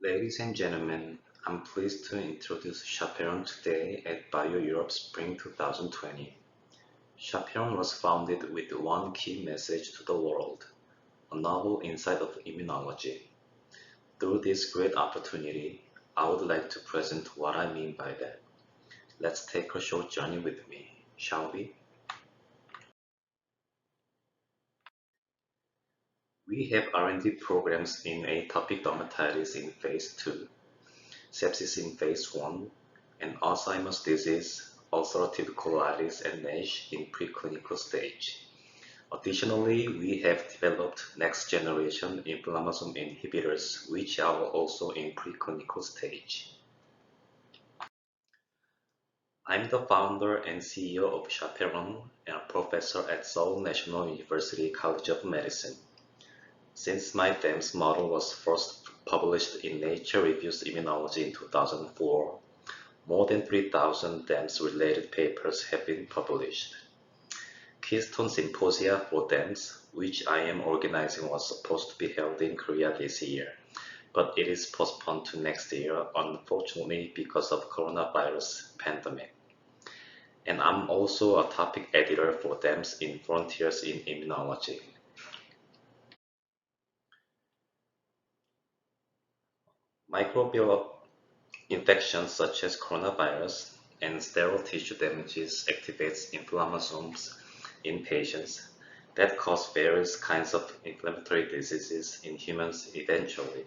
Ladies and gentlemen, I'm pleased to introduce Shaperon today at Bio Europe Spring 2020. Shaperon was founded with one key message to the world, a novel insight of immunology. Through this great opportunity, I would like to present what I mean by that. Let's take a short journey with me, shall we? We have R&D programs in atopic dermatitis in phase 2, sepsis in phase 1, and Alzheimer's disease, ulcerative colitis, and NASH in preclinical stage. Additionally, we have developed next-generation inflammasome inhibitors, which are also in preclinical stage. I'm the founder and CEO of Shaperon and a professor at Seoul National University College of Medicine. Since my DEMS model was first published in Nature Reviews Immunology in 2004, more than 3,000 DEMS-related papers have been published. Keystone Symposia for DEMS, which I am organizing, was supposed to be held in Korea this year, but it is postponed to next year, unfortunately because of coronavirus pandemic. And I'm also a topic editor for DEMS in Frontiers in Immunology. Microbial infections such as coronavirus and sterile tissue damages activates inflammasomes in patients that cause various kinds of inflammatory diseases in humans eventually.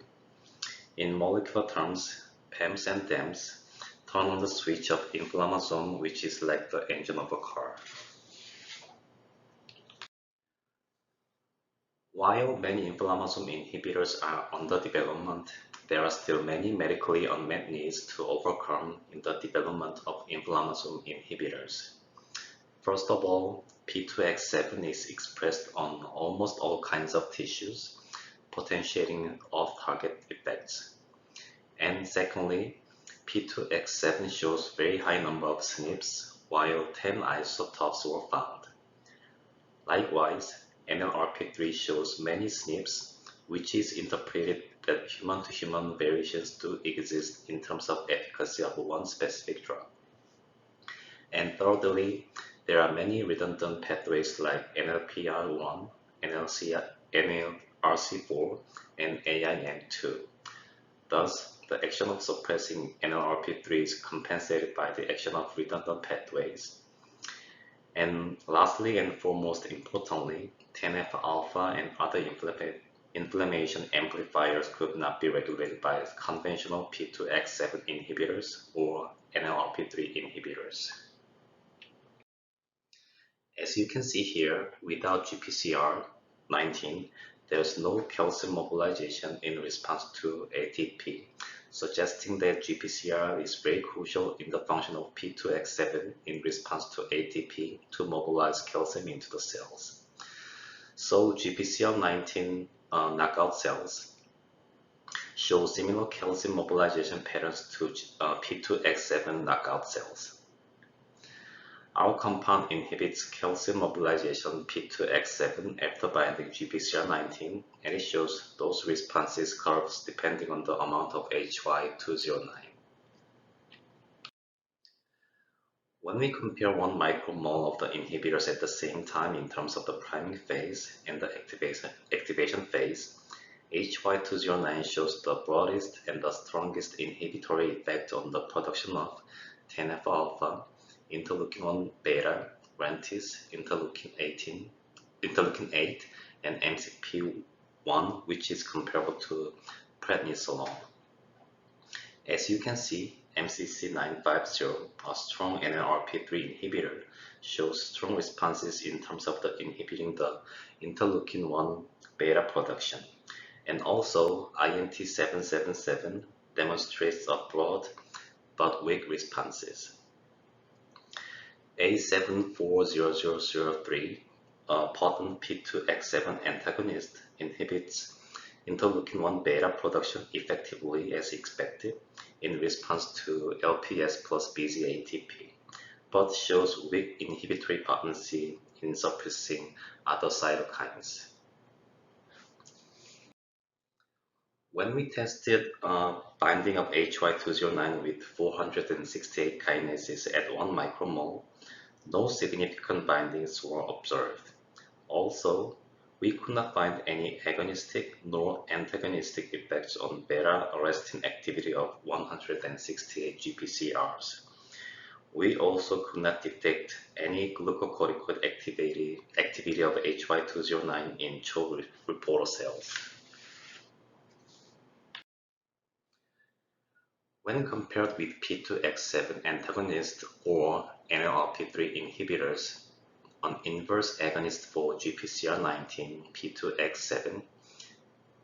In molecular terms, PAMs and DAMs turn on the switch of inflammasome, which is like the engine of a car. While many inflammasome inhibitors are under development, there are still many medically unmet needs to overcome in the development of inflammasome inhibitors. First of all, P2X7 is expressed on almost all kinds of tissues, potentiating off-target effects. And secondly, P2X7 shows very high number of SNPs, while 10 isotopes were found. Likewise, NLRP3 shows many SNPs, which is interpreted that human-to-human variations do exist in terms of efficacy of one specific drug. And thirdly, there are many redundant pathways like NLPR1, NLRC4, and AIM2. Thus, the action of suppressing NLRP3 is compensated by the action of redundant pathways. And lastly and foremost importantly, TNF-alpha and other inflammation amplifiers could not be regulated by conventional P2X7 inhibitors or NLRP3 inhibitors. As you can see here, without GPCR19, there is no calcium mobilization in response to ATP, suggesting that GPCR is very crucial in the function of P2X7 in response to ATP to mobilize calcium into the cells. So GPCR19 knockout cells show similar calcium mobilization patterns to P2X7 knockout cells. Our compound inhibits calcium mobilization P2X7 after binding GPCR19, and it shows those responses curves depending on the amount of HY209. When we compare 1 micromole of the inhibitors at the same time in terms of the priming phase and the activation phase, HY209 shows the broadest and the strongest inhibitory effect on the production of TNF-alpha, interleukin-1 beta, RANTES, interleukin 8, and MCP-1, which is comparable to prednisolone. As you can see, MCC950, a strong NLRP3 inhibitor, shows strong responses in terms of the inhibiting the interleukin-1 beta production. And also, INT777 demonstrates a broad but weak responses. A740003, a potent P2X7 antagonist, inhibits interleukin-1 beta production effectively as expected in response to LPS plus BZ-ATP, but shows weak inhibitory potency in suppressing other cytokines. When we tested binding of HY209 with 468 kinases at 1 micromole, no significant bindings were observed. Also, we could not find any agonistic nor antagonistic effects on beta-arrestin activity of 168 GPCRs. We also could not detect any glucocorticoid activity of HY209 in CHO reporter cells. When compared with P2X7 antagonists or NLRP3 inhibitors, an inverse agonist for GPCR19 P2X7,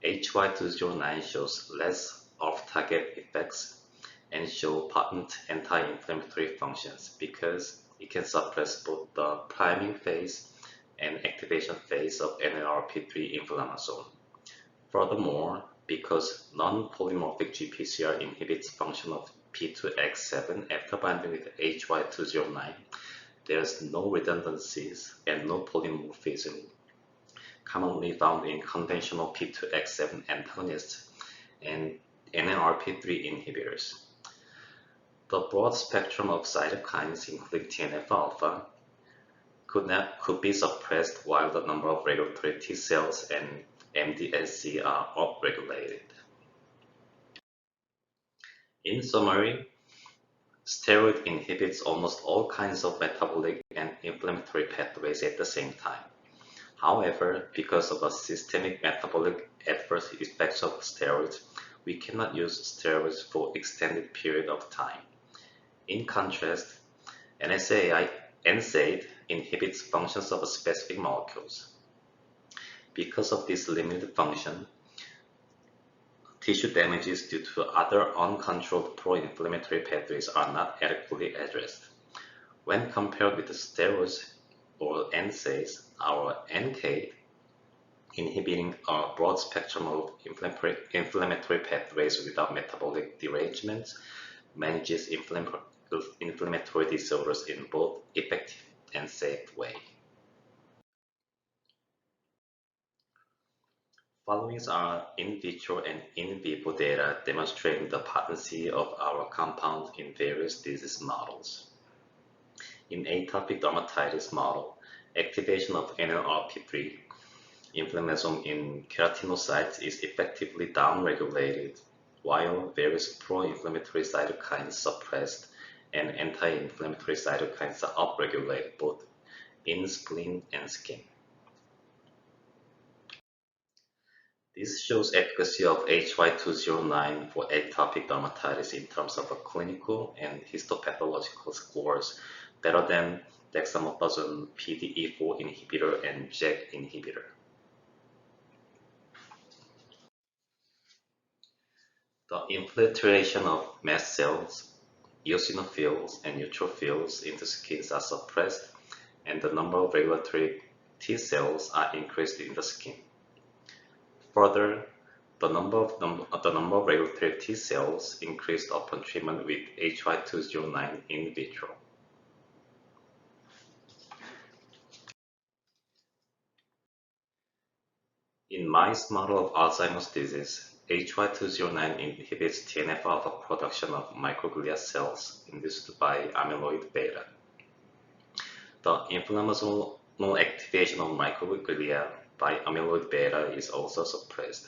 HY209 shows less off-target effects and show potent anti-inflammatory functions because it can suppress both the priming phase and activation phase of NLRP3 inflammasome. Furthermore, because non-polymorphic GPCR inhibits function of P2X7 after binding with HY209, there is no redundancies and no polymorphism commonly found in conventional P2X7 antagonists and NLRP3 inhibitors. The broad spectrum of cytokines, including TNF-alpha, could be suppressed while the number of regulatory T cells and MDSC are upregulated. In summary, steroid inhibits almost all kinds of metabolic and inflammatory pathways at the same time. However, because of the systemic metabolic adverse effects of steroids, we cannot use steroids for extended period of time. In contrast, NSAID inhibits functions of specific molecules. Because of this limited function, tissue damages due to other uncontrolled pro-inflammatory pathways are not adequately addressed. When compared with the steroids or NSAIDs, our NK, inhibiting a broad spectrum of inflammatory pathways without metabolic derangements, manages inflammatory disorders in both effective and safe way. Following are in vitro and in vivo data demonstrating the potency of our compound in various disease models. In atopic dermatitis model, activation of NLRP3 inflammasome in keratinocytes is effectively downregulated, while various pro-inflammatory cytokines suppressed and anti-inflammatory cytokines are upregulated both in spleen and skin. This shows efficacy of HY209 for atopic dermatitis in terms of clinical and histopathological scores better than dexamethasone PDE4 inhibitor and JAK inhibitor. The infiltration of mast cells, eosinophils, and neutrophils into skins are suppressed, and the number of regulatory T cells are increased in the skin. Further, the number of regulatory T cells increased upon treatment with HY209 in vitro. In mice model of Alzheimer's disease, HY209 inhibits TNF-alpha production of microglia cells induced by amyloid beta. The inflammasome activation of microglia by amyloid beta is also suppressed.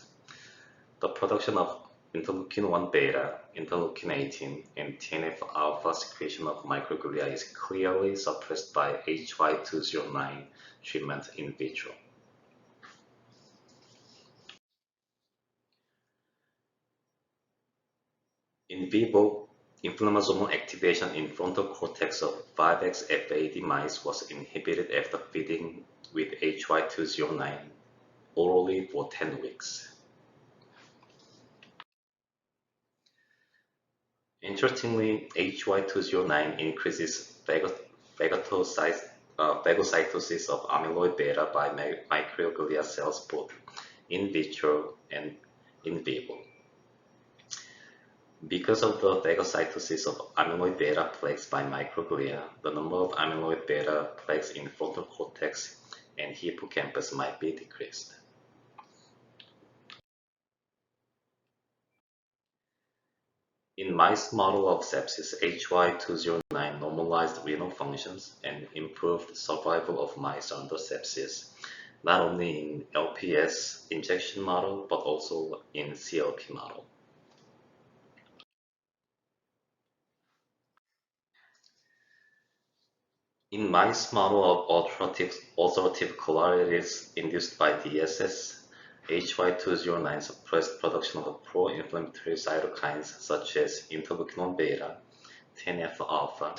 The production of interleukin-1 beta, interleukin-18, and TNF-alpha secretion of microglia is clearly suppressed by HY209 treatment in vitro. In vivo, inflammasomal activation in frontal cortex of 5X FAD mice was inhibited after feeding with HY209 orally for 10 weeks. Interestingly, HY209 increases phagocytosis of amyloid beta by microglia cells both in vitro and in vivo. Because of the phagocytosis of amyloid beta plaques by microglia, the number of amyloid beta plaques in frontal cortex and hippocampus might be decreased. In mice model of sepsis, HY209 normalized renal functions and improved survival of mice under sepsis, not only in LPS injection model, but also in CLP model. In mice model of ulcerative colitis induced by DSS, HY209 suppressed production of pro-inflammatory cytokines such as interleukin-1 beta, TNF-alpha,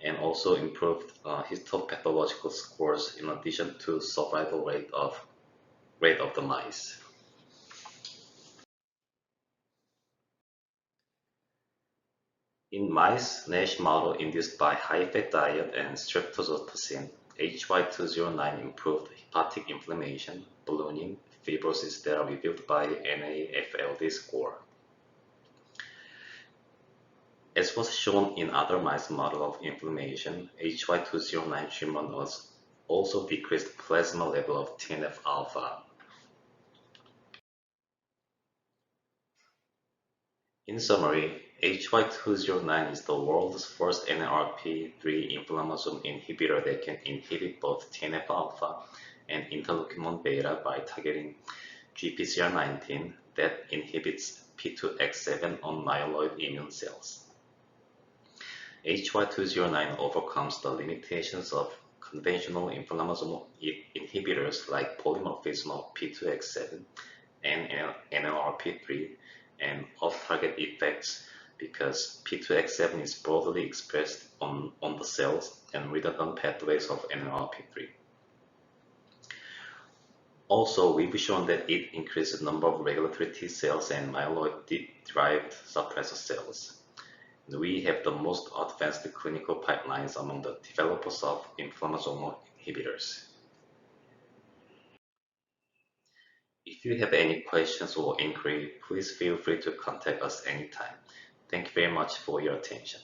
and also improved histopathological scores in addition to survival rate of the mice. In mice, NASH model induced by high-fat diet and streptozotocin, HY209 improved hepatic inflammation, ballooning, fibrosis that are revealed by NAFLD score. As was shown in other mice model of inflammation, HY209 treatment was also decreased plasma level of TNF-alpha. In summary, HY209 is the world's first NLRP3 inflammasome inhibitor that can inhibit both TNF-alpha and interleukin-1 beta by targeting GPCR19 that inhibits P2X7 on myeloid immune cells. HY209 overcomes the limitations of conventional inflammasome inhibitors like polymorphism of P2X7 and NLRP3 and off-target effects because P2X7 is broadly expressed on the cells and redundant pathways of NLRP3. Also, we've shown that it increases the number of regulatory T cells and myeloid-derived suppressor cells. We have the most advanced clinical pipelines among the developers of inflammasome inhibitors. If you have any questions or inquiry, please feel free to contact us anytime. Thank you very much for your attention.